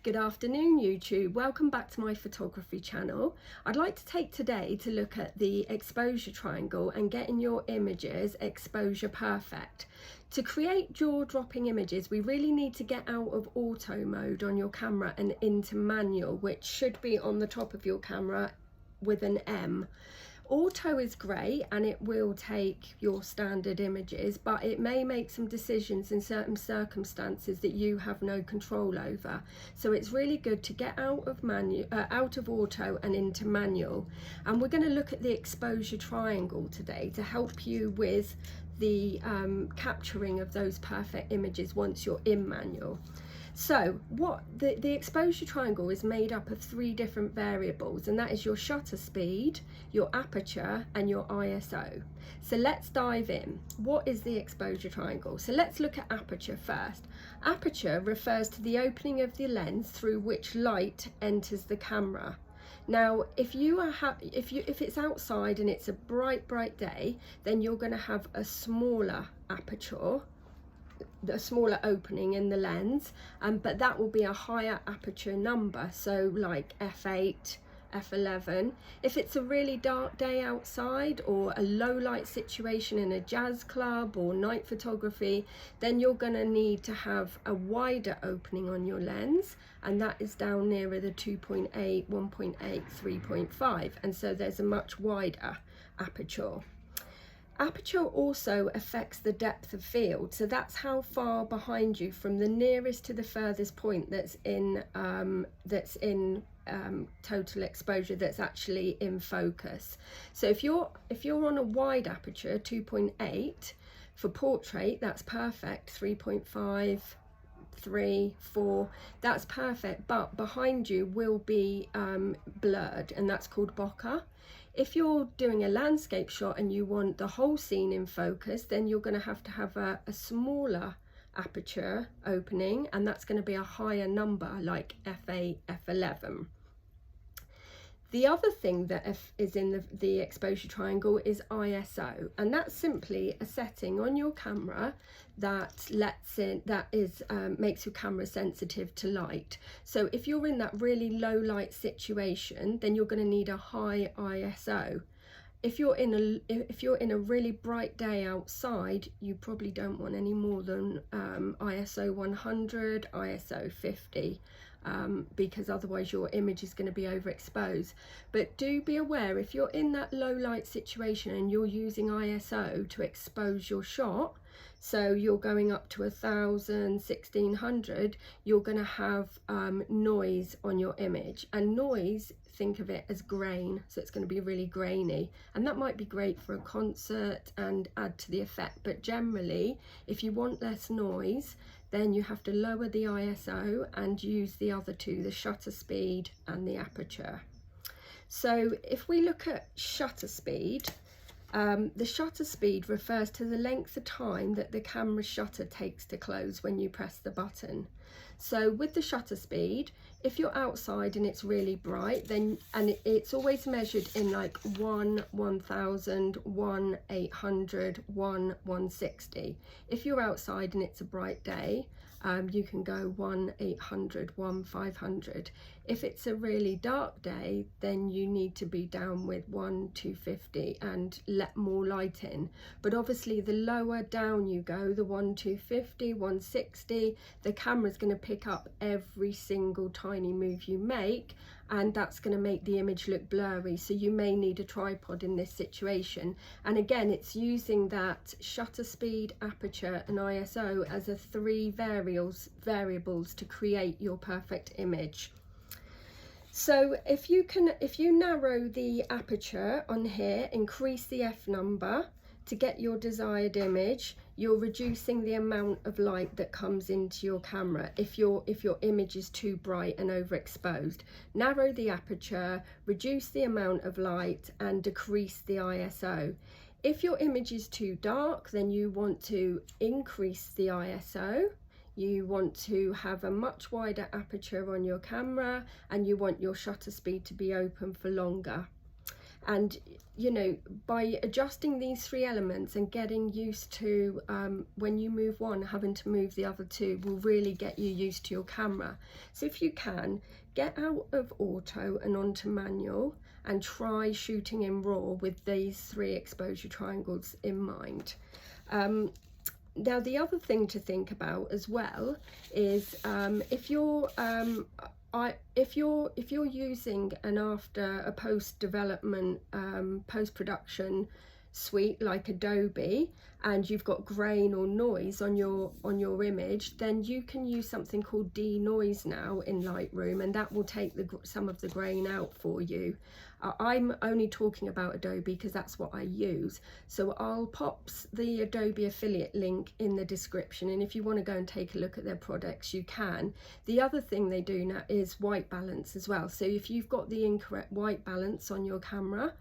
Good afternoon YouTube, welcome back to my photography channel. I'd like to take today to look at the exposure triangle and getting your images exposure perfect. To create jaw-dropping images we really need to get out of auto mode on your camera and into manual, which should be on the top of your camera with an M. Auto is great and it will take your standard images, but it may make some decisions in certain circumstances that you have no control over. So it's really good to get out of auto and into manual. And we're going to look at the exposure triangle today to help you with the capturing of those perfect images once you're in manual. So what the exposure triangle is made up of three different variables, and that is your shutter speed, your aperture and your ISO. So let's dive in. What is the exposure triangle? So let's look at aperture first. Aperture refers to the opening of the lens through which light enters the camera. Now if it's outside and it's a bright day, then you're going to have a smaller aperture, a smaller opening in the lens, but that will be a higher aperture number, so like f8, f11. If it's a really dark day outside or a low light situation in a jazz club or night photography, then you're going to need to have a wider opening on your lens, and that is down nearer the 2.8, 1.8, 3.5, and so there's a much wider aperture. Aperture also affects the depth of field, so that's how far behind you from the nearest to the furthest point that's in total exposure, that's actually in focus. So if you're on a wide aperture, 2.8 for portrait, that's perfect. 3.5, 3, 4, that's perfect, but behind you will be blurred, and that's called bokeh. If you're doing a landscape shot and you want the whole scene in focus, then you're going to have a smaller aperture opening, and that's going to be a higher number like f8, f11. The other thing that is in the exposure triangle is ISO, and that's simply a setting on your camera that makes your camera sensitive to light. So if you're in that really low light situation, then you're going to need a high ISO. If you're in a really bright day outside, you probably don't want any more than ISO 100, ISO 50. Because otherwise your image is going to be overexposed. But do be aware, if you're in that low light situation and you're using ISO to expose your shot, so you're going up to 1000, 1600, you're going to have noise on your image, and noise, think of it as grain, so it's going to be really grainy, and that might be great for a concert and add to the effect, but generally if you want less noise, then you have to lower the ISO and use the other two, the shutter speed and the aperture. So if we look at shutter speed, the shutter speed refers to the length of time that the camera shutter takes to close when you press the button. So with the shutter speed, if you're outside and it's really bright, then it's always measured in like 1, 1000, 1, 800, 1, 160. If you're outside and it's a bright day, you can go 1, 800, 1, 500. If it's a really dark day, then you need to be down with 1, 250 and let more light in. But obviously the lower down you go, the 1, 250, 160, the camera's going to pick up every single tiny move you make, and that's going to make the image look blurry, so you may need a tripod in this situation. And again, it's using that shutter speed, aperture and ISO as a three variables to create your perfect image. So if you narrow the aperture on here, increase the f number to get your desired image, you're reducing the amount of light that comes into your camera if your image is too bright and overexposed. Narrow the aperture, reduce the amount of light and decrease the ISO. If your image is too dark, then you want to increase the ISO. You want to have a much wider aperture on your camera, and you want your shutter speed to be open for longer. And you know, by adjusting these 3 elements and getting used to when you move one, having to move the other 2 will really get you used to your camera. So if you can, get out of auto and onto manual and try shooting in RAW with these 3 exposure triangles in mind. Now the other thing to think about as well is if you're using an after a post-development post-production suite like Adobe, and you've got grain or noise on your image, then you can use something called denoise now in Lightroom, and that will take some of the grain out for you. I'm only talking about Adobe because that's what I use, so I'll pop the Adobe affiliate link in the description, and if you want to go and take a look at their products, you can. The other thing they do now is white balance as well, so if you've got the incorrect white balance on your camera,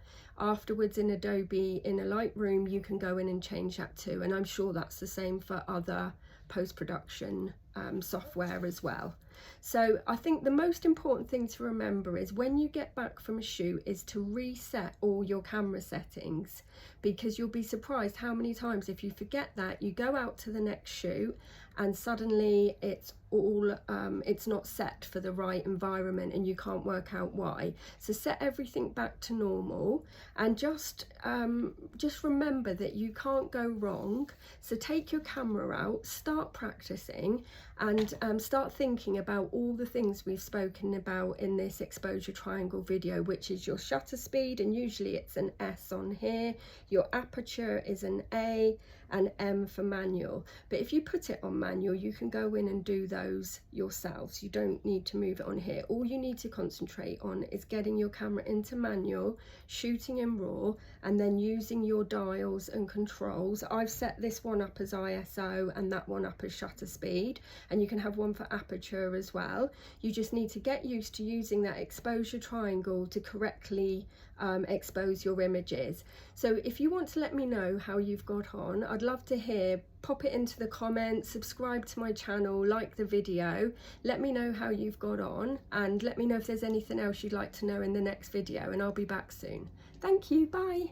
afterwards in Adobe in a Lightroom you can go in and change that too, and I'm sure that's the same for other post-production software as well. So I think the most important thing to remember is when you get back from a shoot is to reset all your camera settings, because you'll be surprised how many times if you forget that, you go out to the next shoot and suddenly it's all it's not set for the right environment and you can't work out why. So set everything back to normal and just remember that you can't go wrong. So take your camera out, start practicing, and start thinking about all the things we've spoken about in this exposure triangle video, which is your shutter speed, and usually it's an S on here, your aperture is an A, and M for manual. But if you put it on manual, you can go in and do those yourselves. You don't need to move it on here. All you need to concentrate on is getting your camera into manual, shooting in RAW, and then using your dials and controls. I've set this one up as ISO and that one up as shutter speed, and you can have one for aperture as well. You just need to get used to using that exposure triangle to correctly expose your images. So if you want to let me know how you've got on, I'd love to hear. Pop it into the comments, subscribe to my channel, like the video, let me know how you've got on, and let me know if there's anything else you'd like to know in the next video, and I'll be back soon. Thank you, bye.